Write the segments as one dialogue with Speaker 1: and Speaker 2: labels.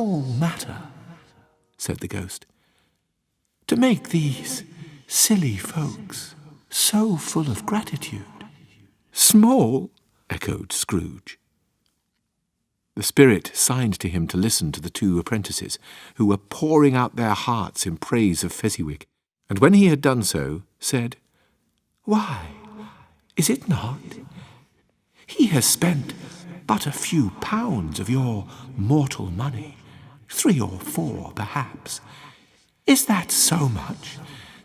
Speaker 1: small matter, said the ghost, to make these silly folks so full of gratitude.
Speaker 2: Small, echoed Scrooge. The spirit signed to him to listen to the two apprentices, who were pouring out their hearts in praise of Fezziwig, and when he had done so, said,
Speaker 1: Why, is it not? He has spent but a few pounds of your mortal money, 3 or 4 perhaps. Is that so much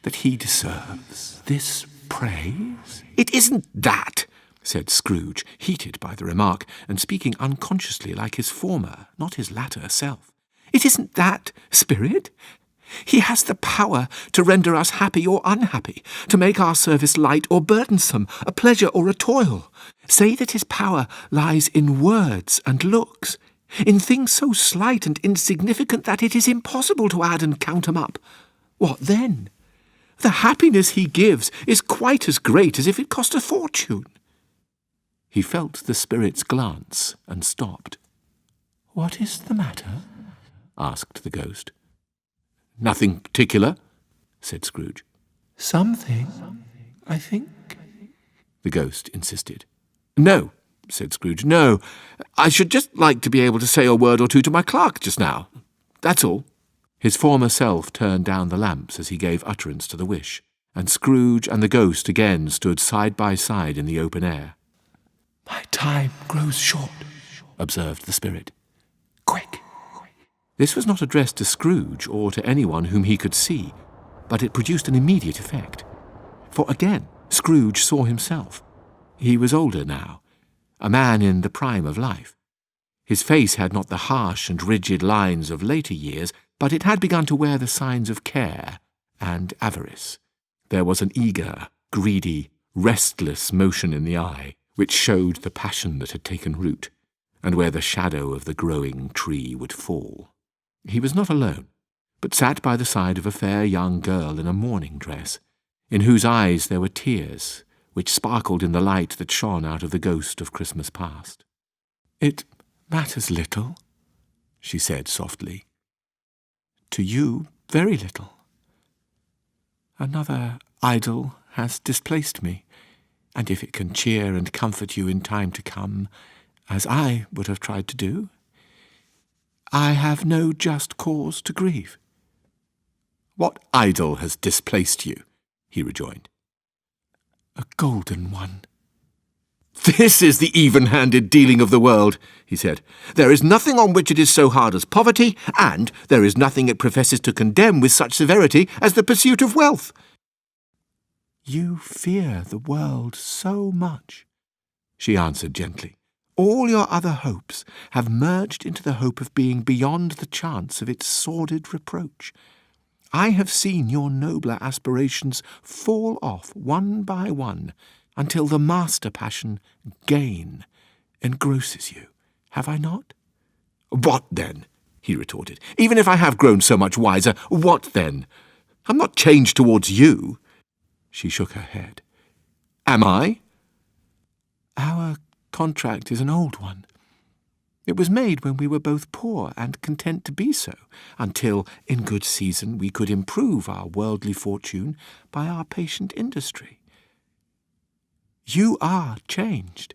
Speaker 1: that he deserves this praise?
Speaker 2: It isn't that, said Scrooge, heated by the remark, and speaking unconsciously like his former, not his latter self. It isn't that, spirit. He has the power to render us happy or unhappy, to make our service light or burdensome, a pleasure or a toil. Say that his power lies in words and looks, in things so slight and insignificant that it is impossible to add and count 'em up. What then? The happiness he gives is quite as great as if it cost a fortune. He felt the spirit's glance and stopped.
Speaker 1: What is the matter?
Speaker 2: Asked the ghost. Nothing particular, said Scrooge.
Speaker 1: Something, I think,
Speaker 2: the ghost insisted. No, said Scrooge, no. I should just like to be able to say a word or two to my clerk just now. That's all. His former self turned down the lamps as he gave utterance to the wish, and Scrooge and the ghost again stood side by side in the open air.
Speaker 1: My time grows short, observed the spirit. Quick.
Speaker 2: This was not addressed to Scrooge or to anyone whom he could see, but it produced an immediate effect. For again Scrooge saw himself. He was older now, a man in the prime of life. His face had not the harsh and rigid lines of later years, but it had begun to wear the signs of care and avarice. There was an eager, greedy, restless motion in the eye, which showed the passion that had taken root, and where the shadow of the growing tree would fall. He was not alone, but sat by the side of a fair young girl in a mourning dress, in whose eyes there were tears, which sparkled in the light that shone out of the ghost of Christmas past.
Speaker 1: It matters little, she said softly. To you, very little. Another idol has displaced me, and if it can cheer and comfort you in time to come, as I would have tried to do, I have no just cause to grieve.
Speaker 2: What idol has displaced you? He rejoined.
Speaker 1: A golden one.
Speaker 2: This is the even-handed dealing of the world, he said. There is nothing on which it is so hard as poverty, and there is nothing it professes to condemn with such severity as the pursuit of wealth.
Speaker 1: You fear the world so much, she answered gently. All your other hopes have merged into the hope of being beyond the chance of its sordid reproach. I have seen your nobler aspirations fall off one by one until the master passion, gain, engrosses you. Have I not?
Speaker 2: What then? He retorted. Even if I have grown so much wiser, what then? I'm not changed towards you. She shook her head. Am I?
Speaker 1: Our contract is an old one. It was made when we were both poor and content to be so, until, in good season, we could improve our worldly fortune by our patient industry. You are changed.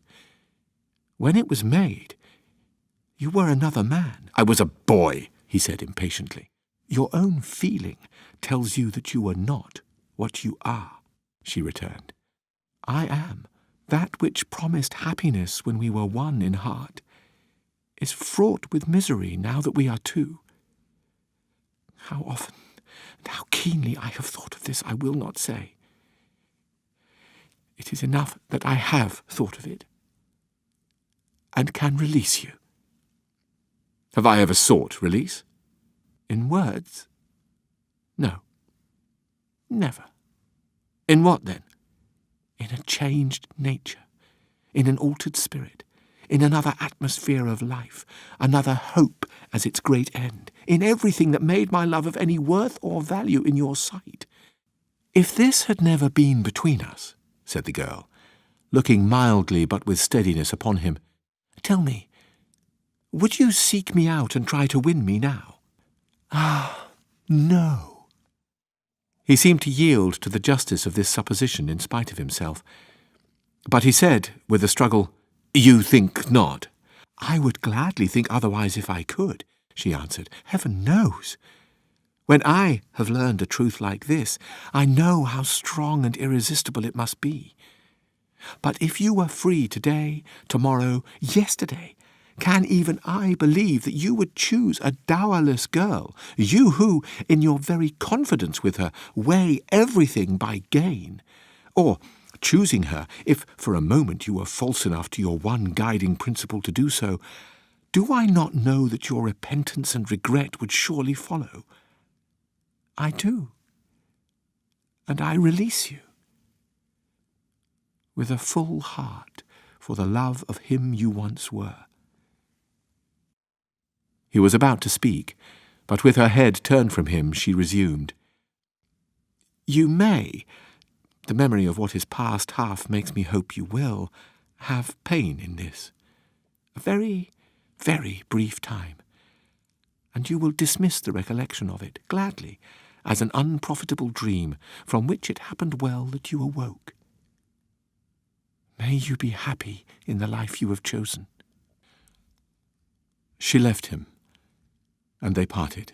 Speaker 1: When it was made, you were another man.
Speaker 2: I was a boy, he said impatiently.
Speaker 1: Your own feeling tells you that you are not what you are, she returned. I am. That which promised happiness when we were one in heart is fraught with misery now that we are two. How often and how keenly I have thought of this I will not say. It is enough that I have thought of it and can release you.
Speaker 2: Have I ever sought release?
Speaker 1: In words? No. Never.
Speaker 2: In what then?
Speaker 1: In a changed nature, in an altered spirit, in another atmosphere of life, another hope as its great end, in everything that made my love of any worth or value in your sight. If this had never been between us, said the girl, looking mildly but with steadiness upon him, tell me,
Speaker 2: Would you seek me out and try to win me now?"
Speaker 1: "Ah, no."
Speaker 2: He seemed to yield to the justice of this supposition in spite of himself. But he said, with a struggle, "You think not?"
Speaker 1: "I would gladly think otherwise if I could," she answered. "Heaven knows. When I have learned a truth like this, I know how strong and irresistible it must be. But if you were free today, tomorrow, yesterday, can even I believe that you would choose a dowerless girl, you who, in your very confidence with her, weigh everything by gain? Or, choosing her, if for a moment you were false enough to your one guiding principle to do so, do I not know that your repentance and regret would surely follow? I do. And I release you, with a full heart, for the love of him you once were."
Speaker 2: He was about to speak, but with her head turned from him, she resumed, "You may, the memory of what is past half makes me hope you will, have pain in this. A very, very brief time. And you will dismiss the recollection of it, gladly, as an unprofitable dream, from which it happened well that you awoke. May you be happy in the life you have chosen." She left him, and they parted.